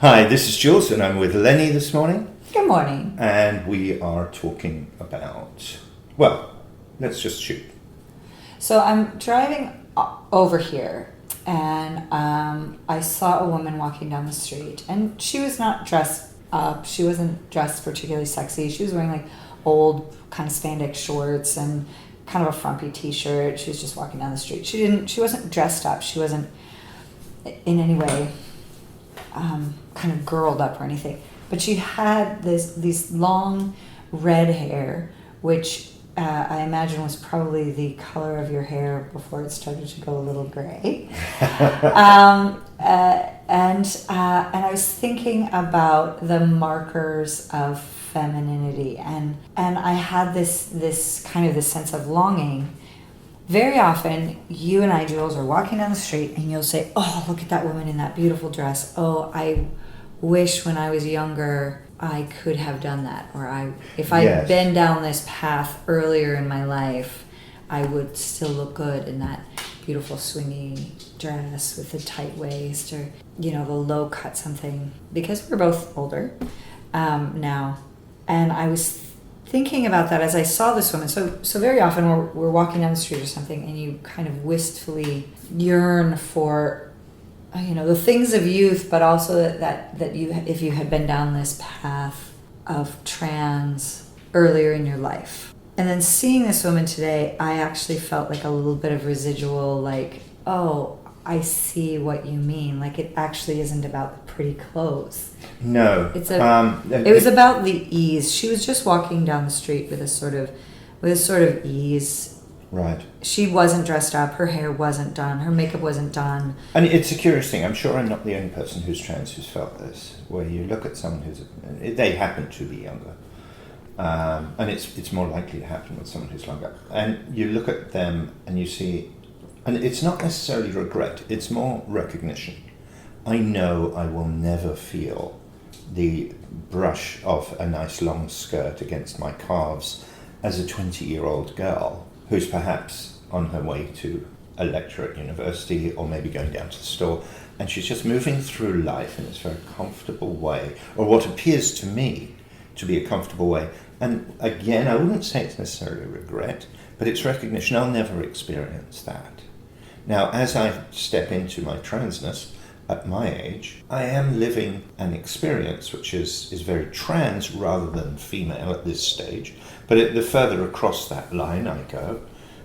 Hi, this is Jules and I'm with Lenni this morning. Good morning. And we are talking about, well, let's just shoot. So I'm driving over here and I saw a woman walking down the street and she was not dressed up. She wasn't dressed particularly sexy. She was wearing like old kind of spandex shorts and kind of a frumpy t-shirt. She was just walking down the street. She wasn't dressed up. She wasn't in any way kind of girled up or anything. But she had these long red hair, which I imagine was probably the color of your hair before it started to go a little gray. And I was thinking about the markers of femininity, and I had this kind of this sense of longing. Very often, you and I, Jules, are walking down the street, and you'll say, "Oh, look at that woman in that beautiful dress. Oh, I wish when I was younger I could have done that, or if I'd been down this path earlier in my life, I would still look good in that beautiful swingy dress with the tight waist, or the low cut something." Because we're both older now, and I was thinking about that as I saw this woman. So very often we're walking down the street or something, and you kind of wistfully yearn for the things of youth, but also that you, if you had been down this path of trans earlier in your life. And then seeing this woman today, I actually felt like a little bit of residual, like, oh, I see what you mean. Like, it actually isn't about the pretty clothes. No. It was about the ease. She was just walking down the street with a sort of ease. Right. She wasn't dressed up. Her hair wasn't done. Her makeup wasn't done. And it's a curious thing. I'm sure I'm not the only person who's trans who's felt this, where you look at someone they happen to be younger. And it's more likely to happen with someone who's younger. And you look at them and you see, and it's not necessarily regret, it's more recognition. I know I will never feel the brush of a nice long skirt against my calves as a 20-year-old girl who's perhaps on her way to a lecture at university or maybe going down to the store, and she's just moving through life in this very comfortable way, or what appears to me to be a comfortable way. And again, I wouldn't say it's necessarily regret, but it's recognition. I'll never experience that. Now, as I step into my transness at my age, I am living an experience which is very trans rather than female at this stage. But the further across that line I go,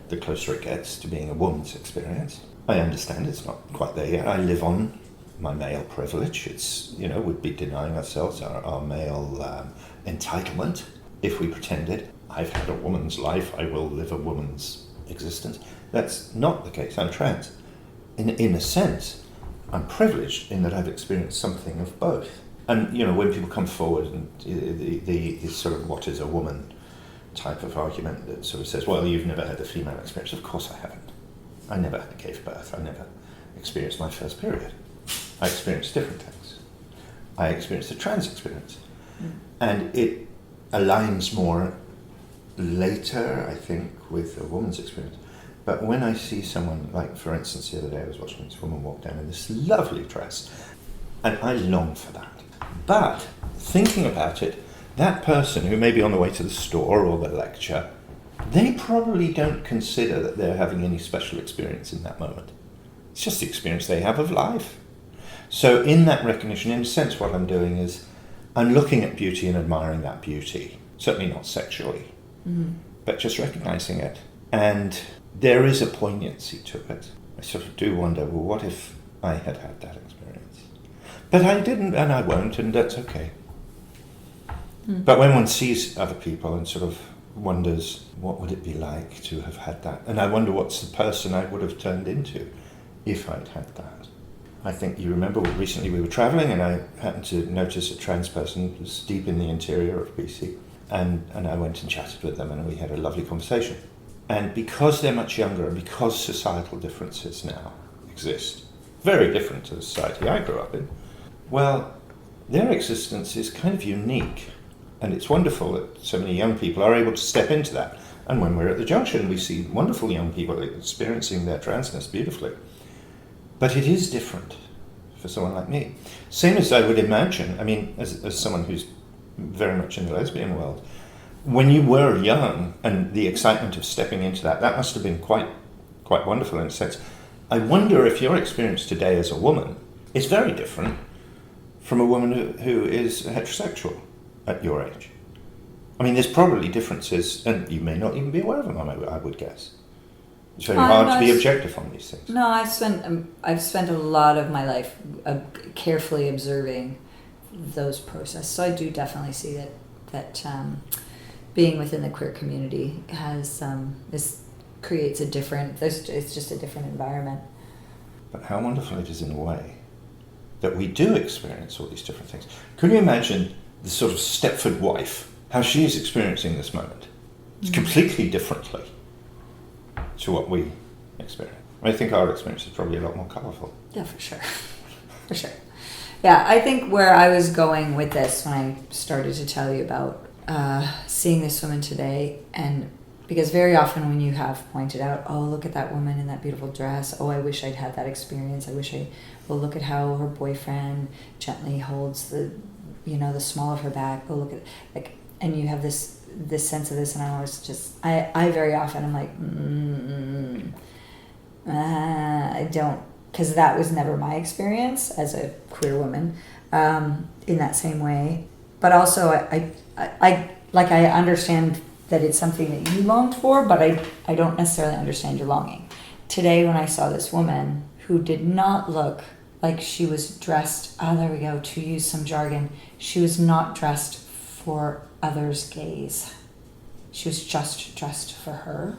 the closer it gets to being a woman's experience. I understand it's not quite there yet. I live on my male privilege. It's, we'd be denying ourselves our male entitlement if we pretended I've had a woman's life, I will live a woman's existence. That's not the case. I'm trans. In a sense, I'm privileged in that I've experienced something of both. And, when people come forward and the sort of what is a woman type of argument that sort of says, well, you've never had a female experience. Of course I haven't. I never gave birth. I never experienced my first period. I experienced different things. I experienced the trans experience. And it aligns more later, I think, with a woman's experience. But when I see someone, like, for instance, the other day I was watching this woman walk down in this lovely dress, and I long for that. But thinking about it, that person who may be on the way to the store or the lecture, they probably don't consider that they're having any special experience in that moment. It's just the experience they have of life. So in that recognition, in a sense, what I'm doing is I'm looking at beauty and admiring that beauty. Certainly not sexually, but just recognizing it. And there is a poignancy to it. I sort of do wonder, well, what if I had had that experience? But I didn't, and I won't, and that's okay. But when one sees other people and sort of wonders, what would it be like to have had that? And I wonder what's the person I would have turned into if I'd had that. I think you remember recently we were traveling and I happened to notice a trans person who was deep in the interior of BC. And I went and chatted with them and we had a lovely conversation. And because they're much younger and because societal differences now exist, very different to the society I grew up in, well, their existence is kind of unique. And it's wonderful that so many young people are able to step into that. And when we're at the junction, we see wonderful young people experiencing their transness beautifully. But it is different for someone like me. Same as I would imagine, I mean, as someone who's very much in the lesbian world, when you were young and the excitement of stepping into that must have been quite wonderful in a sense. I wonder if your experience today as a woman is very different from a woman who is heterosexual at your age. I mean, there's probably differences, and you may not even be aware of them, I would guess. It's very hard to be objective on these things. No, I've spent a lot of my life carefully observing those processes. So I do definitely see that being within the queer community has this creates a different. It's just a different environment. But how wonderful it is in a way that we do experience all these different things. Can you imagine the sort of Stepford wife, how she is experiencing this moment? It's completely differently to what we experience. I think our experience is probably a lot more colourful. Yeah, for sure. For sure. Yeah, I think where I was going with this when I started to tell you about seeing this woman today, and because very often when you have pointed out, oh, look at that woman in that beautiful dress, oh, I wish I'd had that experience, well, look at how her boyfriend gently holds the small of her back, oh, look at, and you have this sense of this, and I was just, I very often am like, I don't, because that was never my experience as a queer woman in that same way. But also, I understand that it's something that you longed for, but I don't necessarily understand your longing. Today, when I saw this woman who did not look like she was dressed, there we go, to use some jargon, she was not dressed for others' gaze. She was just dressed for her.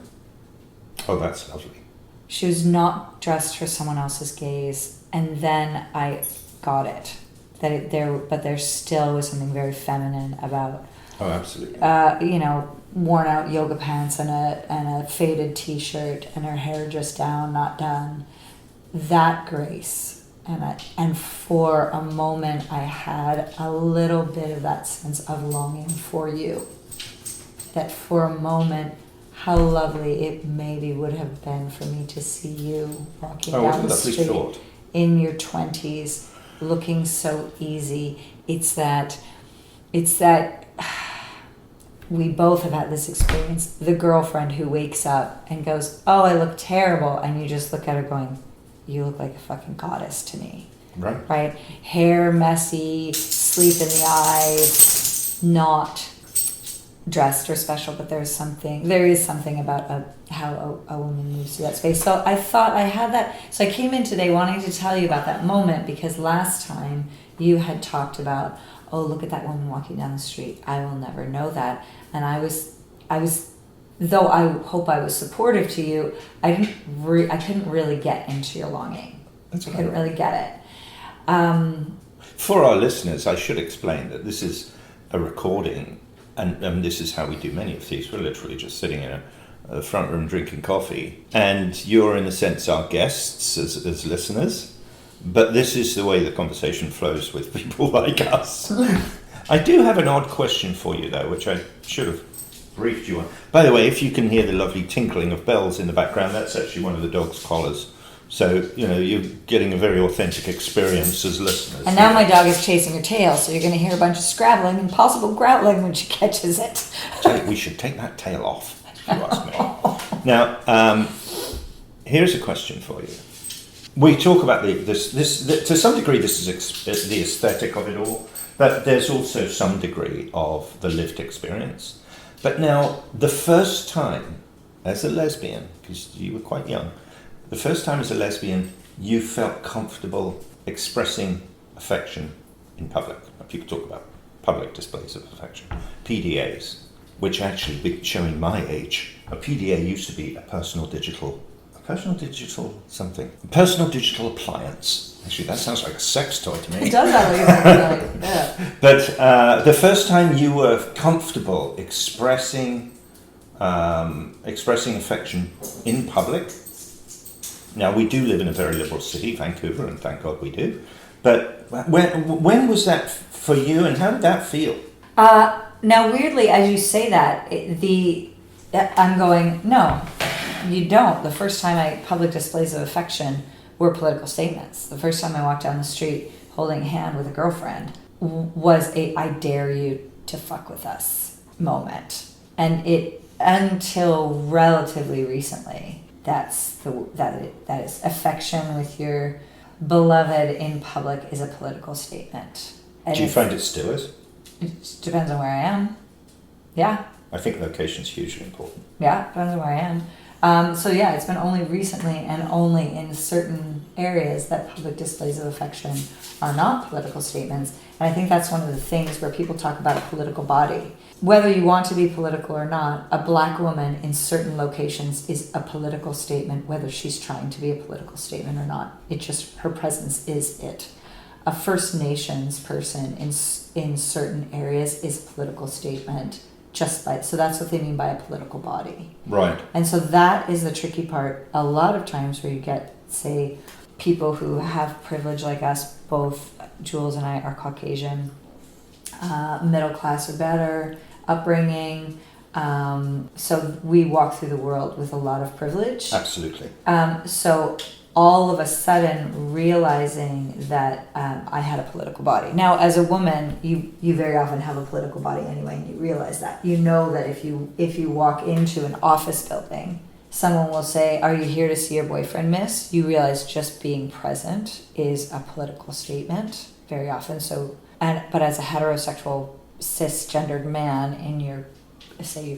Oh, that's lovely. She was not dressed for someone else's gaze. And then I got it. But there still was something very feminine about. Oh, absolutely. Worn out yoga pants and a faded t-shirt and her hair just down, not done. That grace. And for a moment I had a little bit of that sense of longing for you. That for a moment, how lovely it maybe would have been for me to see you walking down the street in your 20s, looking so easy. It's that we both have had this experience. The girlfriend who wakes up and goes, oh, I look terrible. And you just look at her going, you look like a fucking goddess to me. Right? Hair messy, sleep in the eyes, not dressed or special, but there is something about how a woman moves through that space. So I thought I had that. So I came in today wanting to tell you about that moment, because last time you had talked about, oh, look at that woman walking down the street. I will never know that. And I was, though I hope I was supportive to you, I couldn't really get into your longing. I couldn't really get it. For our listeners, I should explain that this is a recording, and this is how we do many of these. We're literally just sitting in a front room drinking coffee, and you're in a sense our guests as listeners, but this is the way the conversation flows with people like us. I do have an odd question for you though, which I should have briefed you on. By the way, if you can hear the lovely tinkling of bells in the background, that's actually one of the dog's collars. So, you're getting a very authentic experience as listeners. And now my dog is chasing her tail, so you're going to hear a bunch of scrabbling and possible growling when she catches it. We should take that tail off, if you ask me. Now, here's a question for you. We talk about this to some degree, this is the aesthetic of it all, but there's also some degree of the lived experience. But now, the first time as a lesbian, because you were quite young, the first time as a lesbian, you felt comfortable expressing affection in public. People talk about public displays of affection, PDAs, which actually, showing my age, a PDA used to be a personal digital appliance. Actually, that sounds like a sex toy to me. It does sound like yeah. But the first time you were comfortable expressing affection in public. Now, we do live in a very liberal city, Vancouver, and thank God we do. But when was that for you, and how did that feel? Now, weirdly, as you say that, I'm going, no, you don't. The first time public displays of affection were political statements. The first time I walked down the street holding a hand with a girlfriend was a "I dare you to fuck with us" moment. And it, until relatively recently, that is affection with your beloved in public is a political statement. And do you find it still is? It depends on where I am. Yeah. I think location's hugely important. Yeah, depends on where I am. So yeah, it's been only recently and only in certain areas that public displays of affection are not political statements. And I think that's one of the things where people talk about a political body. Whether you want to be political or not, a black woman in certain locations is a political statement, whether she's trying to be a political statement or not. It just, her presence is it. A First Nations person in certain areas is a political statement. So that's what they mean by a political body. Right. And so that is the tricky part. A lot of times where you get, say, people who have privilege like us, both Jules and I are Caucasian, middle class or better, upbringing. So we walk through the world with a lot of privilege. Absolutely. So all of a sudden realizing that I had a political body. Now, as a woman, you very often have a political body anyway, and you realize that. You know that if you walk into an office building, someone will say, "Are you here to see your boyfriend, miss?" You realize just being present is a political statement very often. But as a heterosexual, cisgendered man in your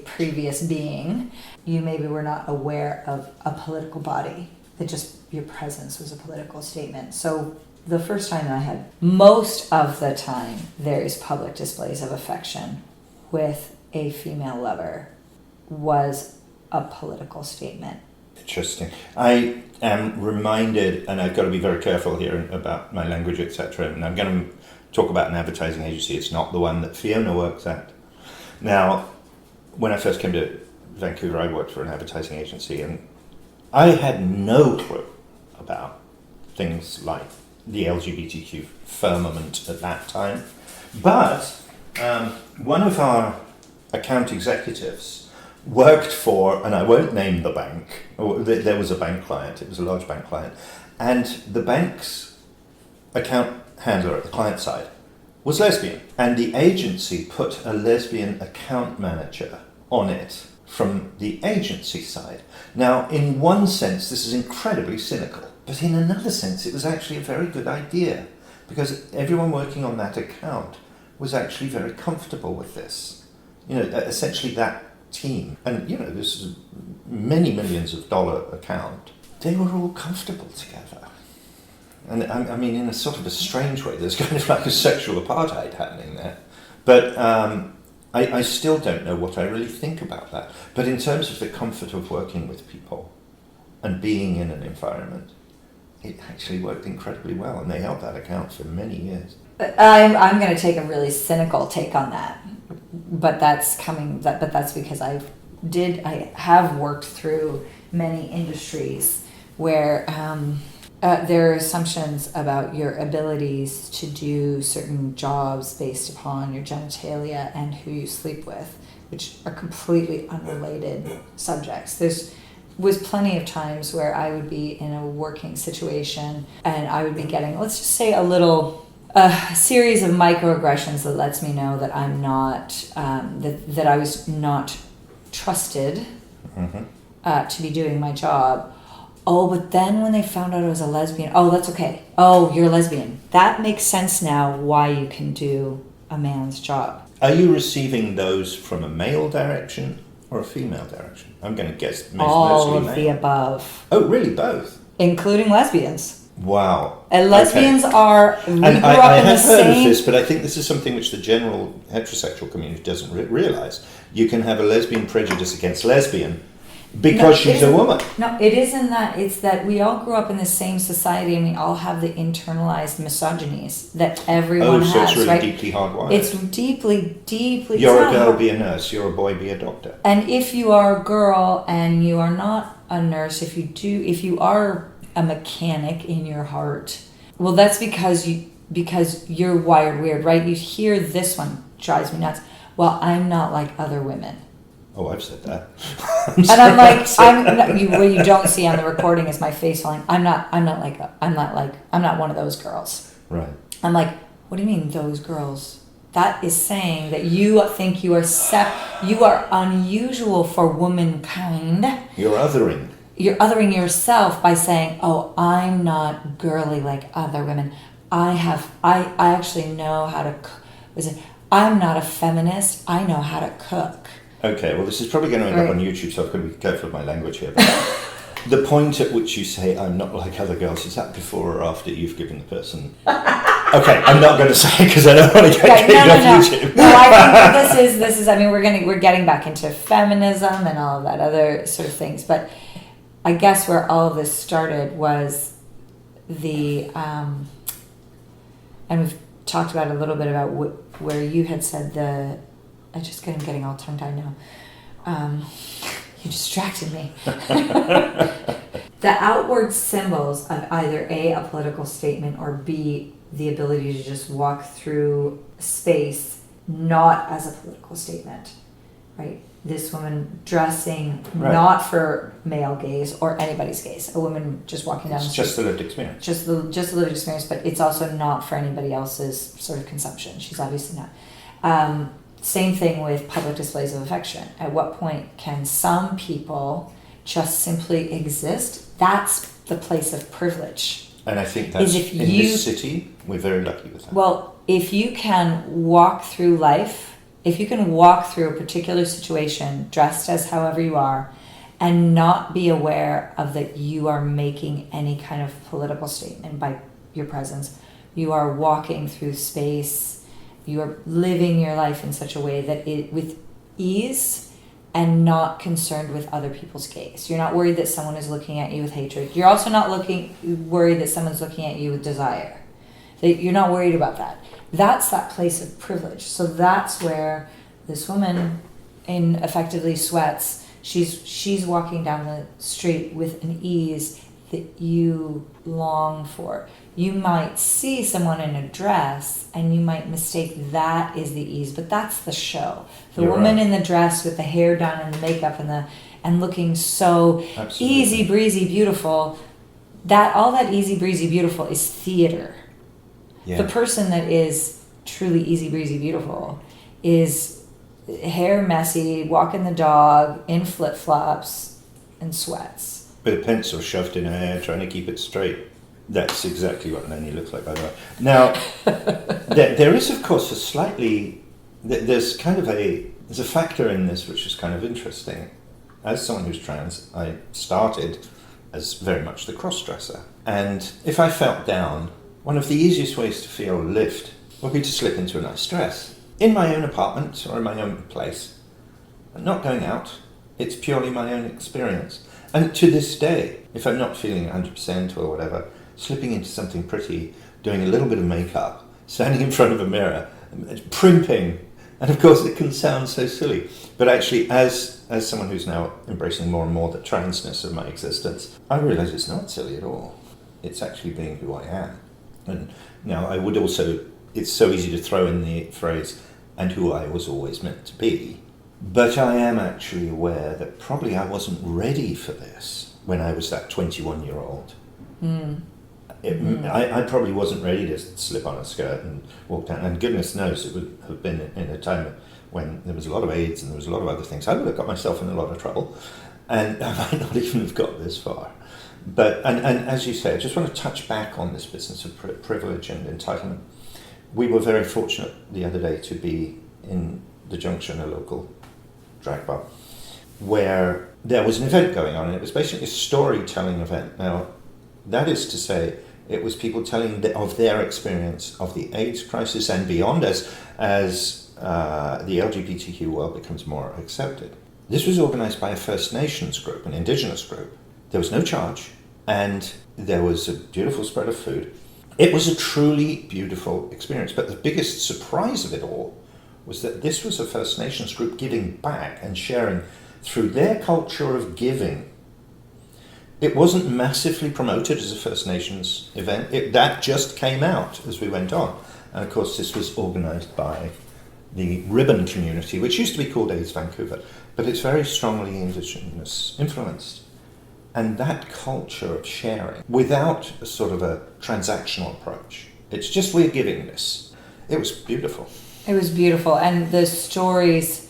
previous being, you maybe were not aware of a political body. That just your presence was a political statement. So the first time I had, most of the time, there is public displays of affection with a female lover was a political statement. Interesting. I am reminded, and I've got to be very careful here about my language, etc. And I'm going to talk about an advertising agency. It's not the one that Fiona works at. Now, when I first came to Vancouver, I worked for an advertising agency, and I had no clue about things like the LGBTQ firmament at that time. But one of our account executives worked for, and I won't name the bank, there was a bank client, it was a large bank client, and the bank's account handler at the client side was lesbian. And the agency put a lesbian account manager on it from the agency side. Now, in one sense, this is incredibly cynical, but in another sense, it was actually a very good idea, because everyone working on that account was actually very comfortable with this. Essentially that team, and this is many millions of dollar account, they were all comfortable together. And I mean, in a sort of a strange way, there's kind of like a sexual apartheid happening there. But I still don't know what I really think about that. But in terms of the comfort of working with people and being in an environment, it actually worked incredibly well, and they held that account for many years. I'm going to take a really cynical take on that, but that's because I have worked through many industries where there are assumptions about your abilities to do certain jobs based upon your genitalia and who you sleep with, which are completely unrelated subjects. There's was plenty of times where I would be in a working situation and I would be getting, let's just say, a series of microaggressions that lets me know that I'm not, that I was not trusted to be doing my job. Oh, but then when they found out I was a lesbian, oh, that's okay. Oh, you're a lesbian. That makes sense now why you can do a man's job. Are you receiving those from a male direction or a female direction? I'm going to guess all mostly of male. the above. Oh, really? Both? Including lesbians. Wow. And lesbians are, we and grew I up in the have heard same... of this, but I think this is something which the general heterosexual community doesn't realise. You can have a lesbian prejudice against lesbian because she's a woman. No, it isn't that. It's that we all grew up in the same society and we all have the internalized misogynies that everyone has, so it's really right? deeply hardwired. It's deeply... You're a girl, be a nurse. You're a boy, be a doctor. And if you are a girl and you are not a nurse, if you are a mechanic in your heart, well, that's because you're wired weird, right? You hear this one drives me nuts. Well, I'm not like other women. Oh, I've said that. And I'm like, what you don't see on the recording is my face falling. I'm not one of those girls. Right. I'm like, what do you mean those girls? That is saying that you think you are you are unusual for womankind. You're othering. You're othering yourself by saying, oh, I'm not girly like other women. I actually know how to cook. I'm not a feminist. I know how to cook. Okay, well, this is probably going to end up on YouTube, so I've got to be careful of my language here. But the point at which you say, I'm not like other girls, is that before or after you've given the person... Okay, I'm not going to say because I don't want to get kicked off YouTube. No, I think this is. I mean, we're getting back into feminism and all of that other sort of things, but I guess where all of this started was the, and we've talked about a little bit about where you had said I'm getting all tongue tied now. You distracted me. The outward symbols of either A, political statement, or B, the ability to just walk through space, not as a political statement, right? This woman dressing not for male gaze or anybody's gaze. A woman just walking down the street. It's just a lived experience. Just a lived experience, but it's also not for anybody else's sort of consumption. She's obviously not. Same thing with public displays of affection. At what point can some people just simply exist? That's the place of privilege. And I think that's in this city, we're very lucky with that. Well, if you can walk through life, if you can walk through a particular situation dressed as however you are, and not be aware of that you are making any kind of political statement by your presence, you are walking through space, you are living your life in such a way that with ease and not concerned with other people's gaze. You're not worried that someone is looking at you with hatred. You're also not worried that someone's looking at you with desire. You're not worried about that. That's that place of privilege. So that's where this woman in effectively sweats, she's walking down the street with an ease that you long for. You might see someone in a dress and you might mistake that is the ease, but that's the show. The woman in the dress with the hair done and the makeup and looking so easy breezy beautiful, all that easy breezy beautiful is theater. Yeah. The person that is truly easy breezy beautiful is hair messy, walking the dog in flip-flops and sweats. With a pencil shoved in her hair, trying to keep it straight. That's exactly what Lenni looks like, by the way. Now, there is, of course, there's a factor in this which is kind of interesting. As someone who's trans, I started as very much the cross-dresser. And if I felt down, one of the easiest ways to feel lift would be to slip into a nice dress. In my own apartment or in my own place. I'm not going out. It's purely my own experience. And to this day, if I'm not feeling 100% or whatever, slipping into something pretty, doing a little bit of makeup, standing in front of a mirror, primping, and of course it can sound so silly, but actually as someone who's now embracing more and more the transness of my existence, I realise it's not silly at all. It's actually being who I am. And now I would also, it's so easy to throw in the phrase, and who I was always meant to be, but I am actually aware that probably I wasn't ready for this when I was that 21-year-old. I probably wasn't ready to slip on a skirt and walk down, and goodness knows it would have been in a time when there was a lot of AIDS and there was a lot of other things. I would have got myself in a lot of trouble, and I might not even have got this far. But and as you say, I just want to touch back on this business of privilege and entitlement. We were very fortunate the other day to be in the Junction, a local drag bar, where there was an event going on, and it was basically a storytelling event. Now, that is to say, it was people telling of their experience of the AIDS crisis and beyond as the LGBTQ world becomes more accepted. This was organised by a First Nations group, an Indigenous group. There was no charge, and there was a beautiful spread of food. It was a truly beautiful experience, but the biggest surprise of it all was that this was a First Nations group giving back and sharing through their culture of giving. It wasn't massively promoted as a First Nations event. That just came out as we went on. And of course this was organised by the ribbon community, which used to be called AIDS Vancouver, but it's very strongly Indigenous influenced. And that culture of sharing, without a sort of a transactional approach, it's just we're giving this. It was beautiful. It was beautiful. And the stories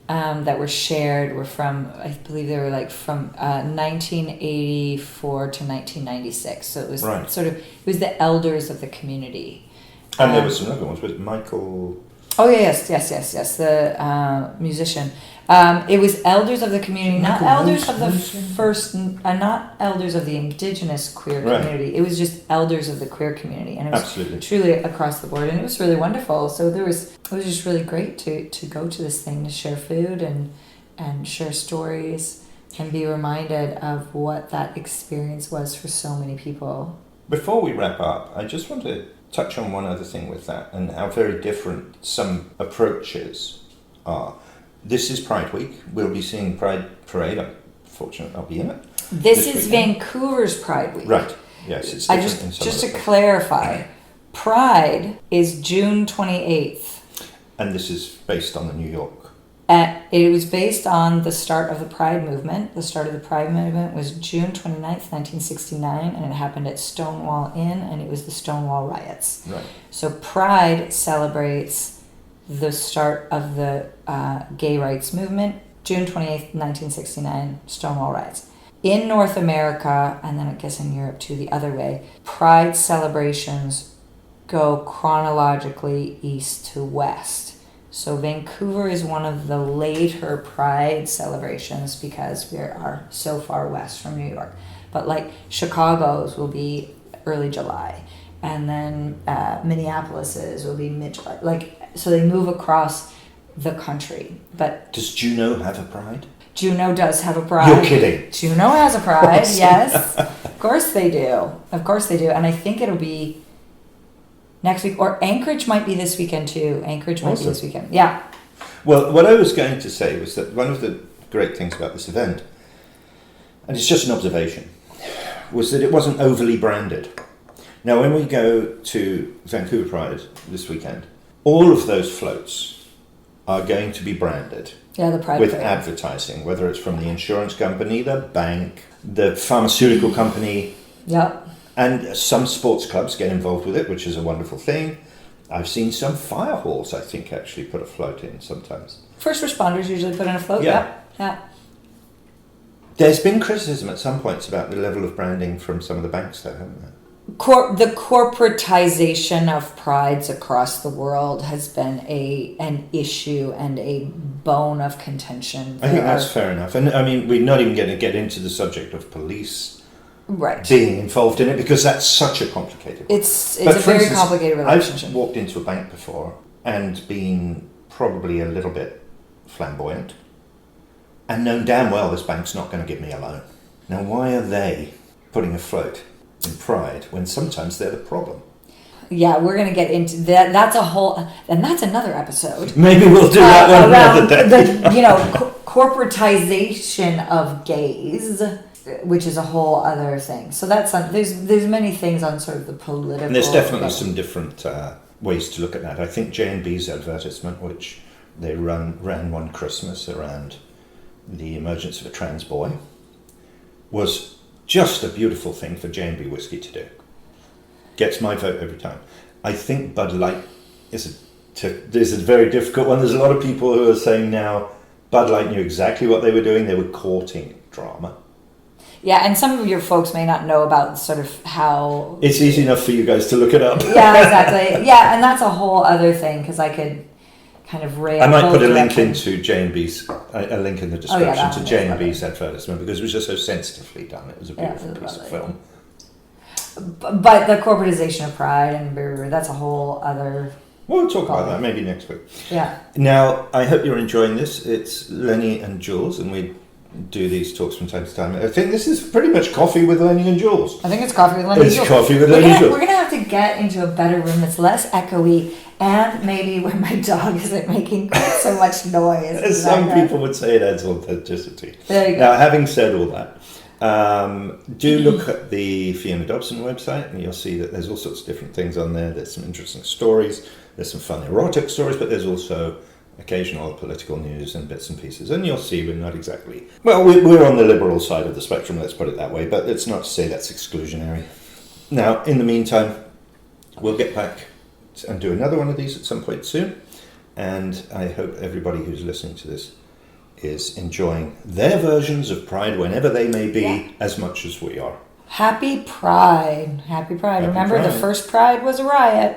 that were shared were from, I believe they were like from 1984 to 1996. So it was it was the elders of the community. And there were some other ones with Michael... Oh, yes, the musician. It was elders of the community, not elders of the first, not elders of the Indigenous queer community. It was just elders of the queer community, and it was truly across the board, and it was really wonderful. So it was just really great to go to this thing, to share food and share stories and be reminded of what that experience was for so many people. Before we wrap up, I just want to touch on one other thing with that and how very different some approaches are. This is Pride Week. We'll be seeing Pride Parade. I'm fortunate I'll be in it. This is weekend. Vancouver's Pride Week. Right. Yes, it's different. Just to clarify, Pride is June 28th. And this is based on the New York. It was based on the start of the Pride movement. The start of the Pride movement was June 29th, 1969, and it happened at Stonewall Inn, and it was the Stonewall riots. Right. So Pride celebrates the start of the gay rights movement, June 28th, 1969, Stonewall riots. In North America, and then I guess in Europe too, the other way, Pride celebrations go chronologically east to west. So Vancouver is one of the later Pride celebrations because we are so far west from New York. But like Chicago's will be early July, and then Minneapolis's will be mid-July. Like, so they move across the country. But does Juneau have a Pride? Juneau does have a Pride. You're kidding. Juneau has a Pride, yes. Of course they do. Of course they do. And I think it'll be next week, or Anchorage might be this weekend too. Anchorage might be this weekend. Yeah. Well, what I was going to say was that one of the great things about this event, and it's just an observation, was that it wasn't overly branded. Now, when we go to Vancouver Pride this weekend, all of those floats are going to be branded. Yeah, the Pride with Parade. Advertising, whether it's from the insurance company, the bank, the pharmaceutical company. Yep. And some sports clubs get involved with it, which is a wonderful thing. I've seen some fire halls, I think, actually put a float in sometimes. First responders usually put in a float. Yeah. Yeah. There's been criticism at some points about the level of branding from some of the banks, though, haven't there? The corporatization of prides across the world has been an issue and a bone of contention. I think that's fair enough. And I mean, we're not even going to get into the subject of police being involved in it, because that's such a complicated one. It's a very complicated relationship. I've walked into a bank before and been probably a little bit flamboyant and known damn well this bank's not going to give me a loan. Now, why are they putting a float in Pride when sometimes they're the problem? Yeah, we're going to get into that. That's a whole, and that's another episode. Maybe we'll do that one another day. The corporatization of gays, which is a whole other thing. So that's there's many things on sort of the political. And there's definitely some different ways to look at that. I think J&B's advertisement, which they ran one Christmas around the emergence of a trans boy, was just a beautiful thing for J&B whiskey to do. Gets my vote every time. I think Bud Light is a very difficult one. There's a lot of people who are saying now Bud Light knew exactly what they were doing. They were courting drama. Yeah, and some of your folks may not know about sort of how... It's easy enough for you guys to look it up. Yeah, exactly. Yeah, and that's a whole other thing, because I could kind of rail... I might put a link into J&B's, a link in the description to J&B's advertisement, because it was just so sensitively done. It was a beautiful piece of film. But the corporatization of Pride, and that's a whole other... We'll talk about that maybe next week. Yeah. Now, I hope you're enjoying this. It's Lenni and Jules, and we do these talks from time to time. I think this is pretty much coffee with Lenni and Jules. I think it's coffee with Lenni and Jules. It's coffee with Lenni and Jules. We're going to have to get into a better room that's less echoey, and maybe where my dog isn't making quite so much noise. As some people would say, it adds authenticity. There you go. Now, having said all that, Do look at the Fiona Dobson website, and you'll see that there's all sorts of different things on there. There's some interesting stories, there's some fun erotic stories, but there's also occasional political news and bits and pieces. And you'll see we're not exactly... Well, we're on the liberal side of the spectrum, let's put it that way, but it's not to say that's exclusionary. Now, in the meantime, we'll get back and do another one of these at some point soon, and I hope everybody who's listening to this is enjoying their versions of Pride, whenever they may be, as much as we are. Happy Pride. Happy Pride. Happy Remember, Pride. the first Pride was a riot.